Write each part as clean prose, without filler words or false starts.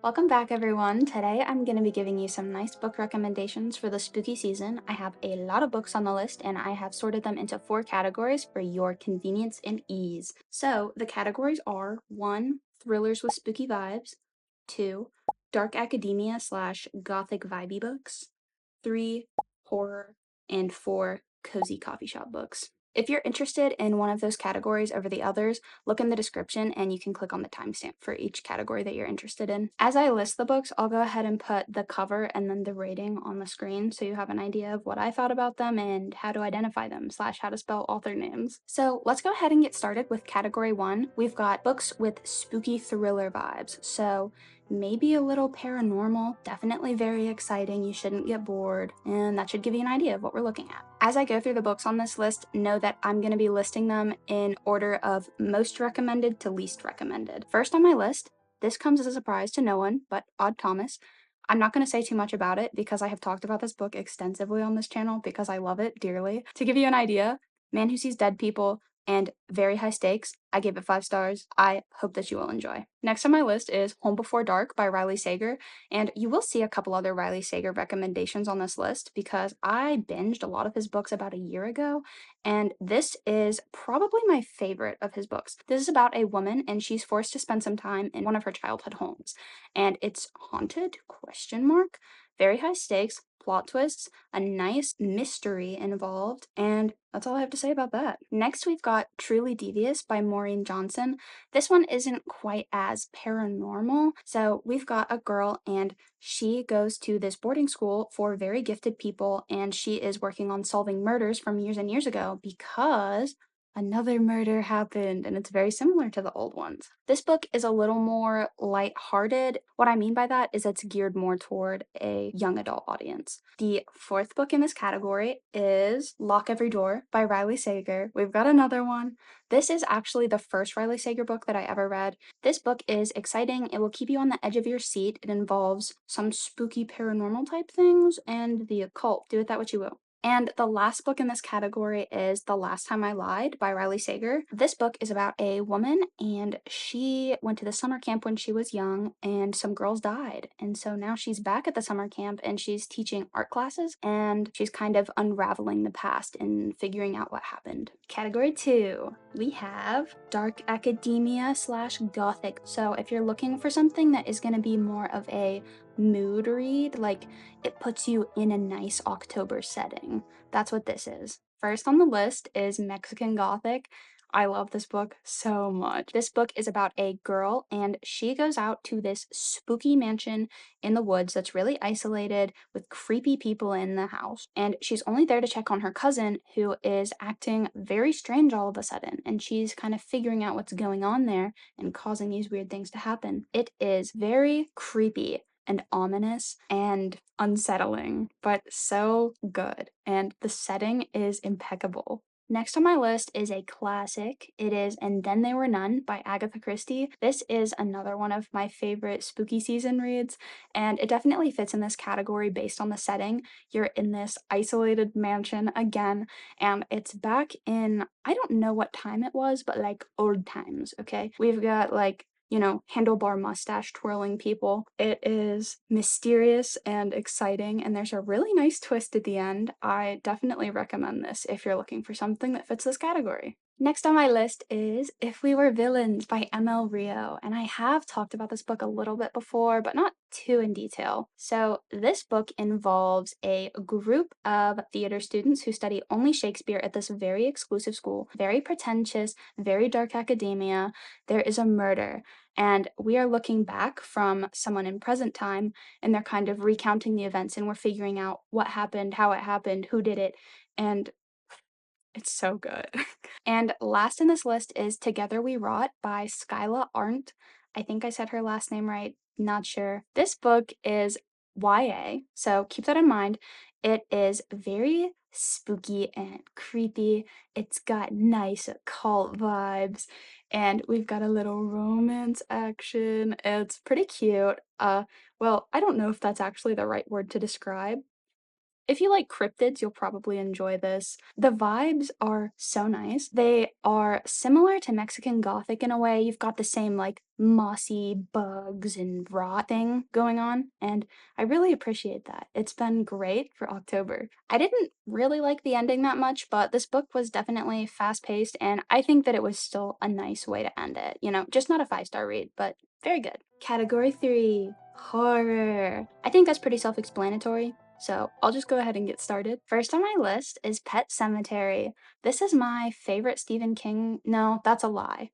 Welcome back, everyone. Today I'm going to be giving you some nice book recommendations for the spooky season. I have a lot of books on the list and I have sorted them into 4 categories for your convenience and ease. So the categories are 1. Thrillers with spooky vibes, 2. Dark academia slash gothic vibey books, 3. Horror, and 4. Cozy coffee shop books. If you're interested in one of those categories over the others, look in the description and you can click on the timestamp for each category that you're interested in. As I list the books, I'll go ahead and put the cover and then the rating on the screen so you have an idea of what I thought about them and how to identify them / how to spell author names. So let's go ahead and get started with category 1. We've got books with spooky thriller vibes. So maybe a little paranormal, definitely very exciting, you shouldn't get bored, and that should give you an idea of what we're looking at. As I go through the books on this list, know that I'm going to be listing them in order of most recommended to least recommended. First on my list, this comes as a surprise to no one but Odd Thomas. I'm not going to say too much about it because I have talked about this book extensively on this channel because I love it dearly. To give you an idea, Man Who Sees Dead People and Very High Stakes, I gave it 5 stars. I hope that you will enjoy. Next on my list is Home Before Dark by Riley Sager, and you will see a couple other Riley Sager recommendations on this list because I binged a lot of his books about a year ago, and this is probably my favorite of his books. This is about a woman and she's forced to spend some time in one of her childhood homes, and it's haunted, question mark, very high stakes, plot twists, a nice mystery involved, and that's all I have to say about that. Next, we've got Truly Devious by Maureen Johnson. This one isn't quite as paranormal. So we've got a girl and she goes to this boarding school for very gifted people and she is working on solving murders from years and years ago because another murder happened, and it's very similar to the old ones. This book is a little more lighthearted. What I mean by that is it's geared more toward a young adult audience. The 4th book in this category is Lock Every Door by Riley Sager. We've got another one. This is actually the first Riley Sager book that I ever read. This book is exciting. It will keep you on the edge of your seat. It involves some spooky paranormal type things and the occult. Do with that what you will. And the last book in this category is The Last Time I Lied by Riley Sager. This book is about a woman and she went to the summer camp when she was young and some girls died. And so now she's back at the summer camp and she's teaching art classes and she's kind of unraveling the past and figuring out what happened. Category 2, we have Dark Academia / Gothic. So if you're looking for something that is going to be more of a mood read, like it puts you in a nice October setting. That's what this is. First on the list is Mexican Gothic. I love this book so much. This book is about a girl and she goes out to this spooky mansion in the woods that's really isolated with creepy people in the house. And she's only there to check on her cousin who is acting very strange all of a sudden. And she's kind of figuring out what's going on there and causing these weird things to happen. It is very creepy and ominous and unsettling, but so good. And the setting is impeccable. Next on my list is a classic. It is And Then They Were None by Agatha Christie. This is another one of my favorite spooky season reads, and it definitely fits in this category based on the setting. You're in this isolated mansion again, and it's back in, I don't know what time it was, but like old times, okay? We've got like handlebar mustache twirling people. It is mysterious and exciting, and there's a really nice twist at the end. I definitely recommend this if you're looking for something that fits this category. Next on my list is If We Were Villains by M.L. Rio, and I have talked about this book a little bit before, but not too in detail. So this book involves a group of theater students who study only Shakespeare at this very exclusive school, very pretentious, very dark academia. There is a murder, and we are looking back from someone in present time, and they're kind of recounting the events, and we're figuring out what happened, how it happened, who did it, and it's so good. And last in this list is Together We Rot by Skyla Arndt. I think I said her last name right, not sure. This book is YA, so keep that in mind. It is very spooky and creepy. It's got nice occult vibes, and we've got a little romance action. It's pretty cute. Well, I don't know if that's actually the right word to describe. If you like cryptids, you'll probably enjoy this. The vibes are so nice. They are similar to Mexican Gothic in a way. You've got the same like mossy bugs and rot thing going on, and I really appreciate that. It's been great for October. I didn't really like the ending that much, but this book was definitely fast-paced, and I think that it was still a nice way to end it. You know, just not a 5-star read, but very good. Category 3, horror. I think that's pretty self-explanatory, so I'll just go ahead and get started. First on my list is Pet Sematary. This is my favorite Stephen King. No, that's a lie.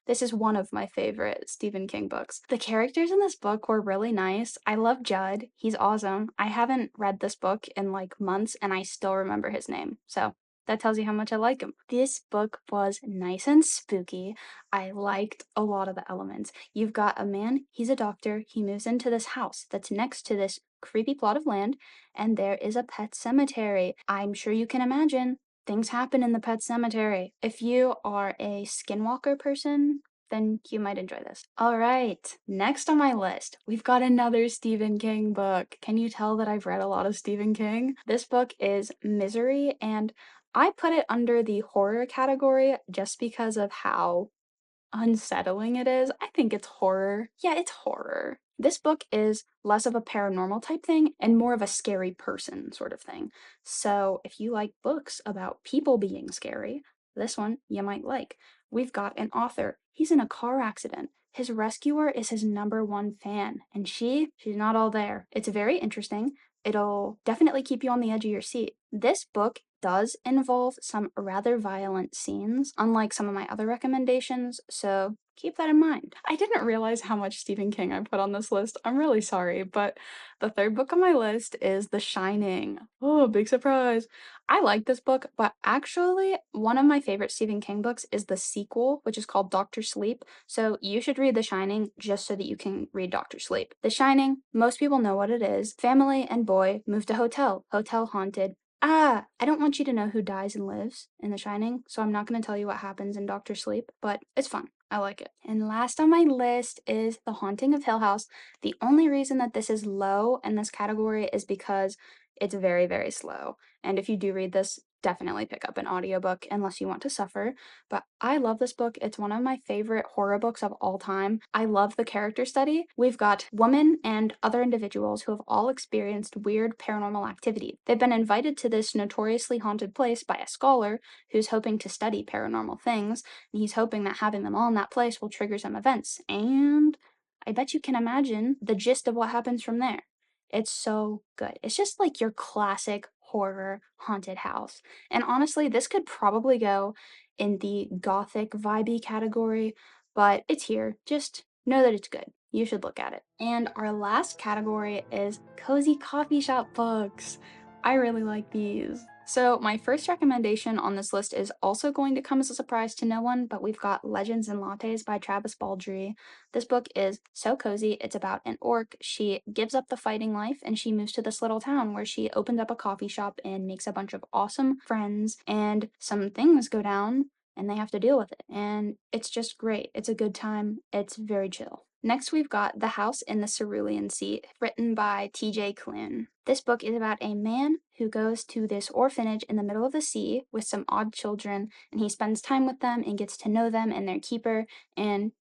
This is one of my favorite Stephen King books. The characters in this book were really nice. I love Judd. He's awesome. I haven't read this book in like months and I still remember his name. So that tells you how much I like him. This book was nice and spooky. I liked a lot of the elements. You've got a man, he's a doctor, he moves into this house that's next to this creepy plot of land, and there is a pet cemetery. I'm sure you can imagine things happen in the pet cemetery. If you are a skinwalker person, then you might enjoy this. All right, next on my list, we've got another Stephen King book. Can you tell that I've read a lot of Stephen King? This book is Misery, and I put it under the horror category just because of how unsettling it is. I think it's horror. Yeah, it's horror. This book is less of a paranormal type thing and more of a scary person sort of thing. So if you like books about people being scary, this one you might like. We've got an author. He's in a car accident. His rescuer is his #1 fan, and she's not all there. It's very interesting. It'll definitely keep you on the edge of your seat. This book does involve some rather violent scenes, unlike some of my other recommendations, so keep that in mind. I didn't realize how much Stephen King I put on this list. I'm really sorry, but the third book on my list is The Shining. Oh, big surprise. I like this book, but actually, one of my favorite Stephen King books is the sequel, which is called Doctor Sleep. So you should read The Shining just so that you can read Doctor Sleep. The Shining, most people know what it is. Family and boy move to hotel. Hotel haunted. I don't want you to know who dies and lives in The Shining, so I'm not going to tell you what happens in Doctor Sleep, but it's fun. I like it. And last on my list is The Haunting of Hill House. The only reason that this is low in this category is because it's very, very slow. And if you do read this, definitely pick up an audiobook unless you want to suffer. But I love this book. It's one of my favorite horror books of all time. I love the character study. We've got women and other individuals who have all experienced weird paranormal activity. They've been invited to this notoriously haunted place by a scholar who's hoping to study paranormal things, and he's hoping that having them all in that place will trigger some events. And I bet you can imagine the gist of what happens from there. It's so good. It's just like your classic horror haunted house. And honestly, this could probably go in the gothic vibey category, but it's here. Just know that it's good. You should look at it. And our last category is cozy coffee shop books. I really like these. So my first recommendation on this list is also going to come as a surprise to no one, but we've got Legends and Lattes by Travis Baldree. This book is so cozy. It's about an orc. She gives up the fighting life and she moves to this little town where she opens up a coffee shop and makes a bunch of awesome friends, and some things go down and they have to deal with it. And it's just great. It's a good time. It's very chill. Next, we've got The House in the Cerulean Sea, written by T.J. Klune. This book is about a man who goes to this orphanage in the middle of the sea with some odd children, and he spends time with them and gets to know them and their keeper, and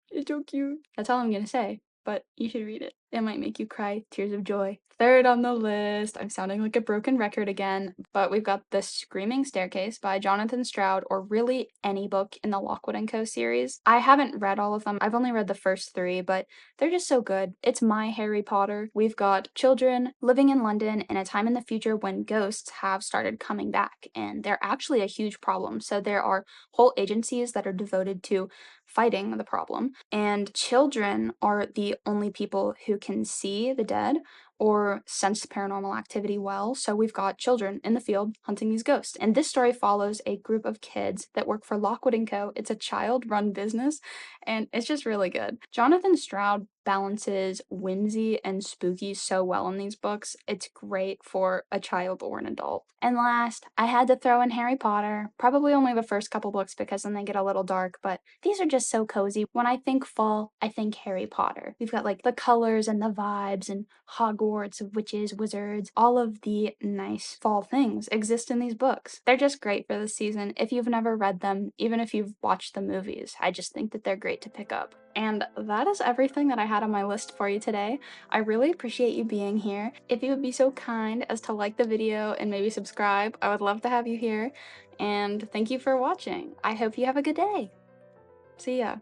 it's so cute. That's all I'm gonna say, but you should read it. It might make you cry tears of joy. Third on the list, I'm sounding like a broken record again, but we've got The Screaming Staircase by Jonathan Stroud, or really any book in the Lockwood & Co. series. I haven't read all of them. I've only read the first 3, but they're just so good. It's my Harry Potter. We've got children living in London in a time in the future when ghosts have started coming back, and they're actually a huge problem. So there are whole agencies that are devoted to fighting the problem, and children are the only people who can see the dead or sense paranormal activity well. So we've got children in the field hunting these ghosts. And this story follows a group of kids that work for Lockwood & Co. It's a child-run business, and it's just really good. Jonathan Stroud balances whimsy and spooky so well in these books. It's great for a child or an adult. And last, I had to throw in Harry Potter. Probably only the first couple books because then they get a little dark, but these are just so cozy. When I think fall, I think Harry Potter. We've got like the colors and the vibes and Hogwarts Hogwarts, of witches, wizards, all of the nice fall things exist in these books. They're just great for this season if you've never read them, even if you've watched the movies. I just think that they're great to pick up. And that is everything that I had on my list for you today. I really appreciate you being here. If you would be so kind as to like the video and maybe subscribe, I would love to have you here. And thank you for watching. I hope you have a good day. See ya.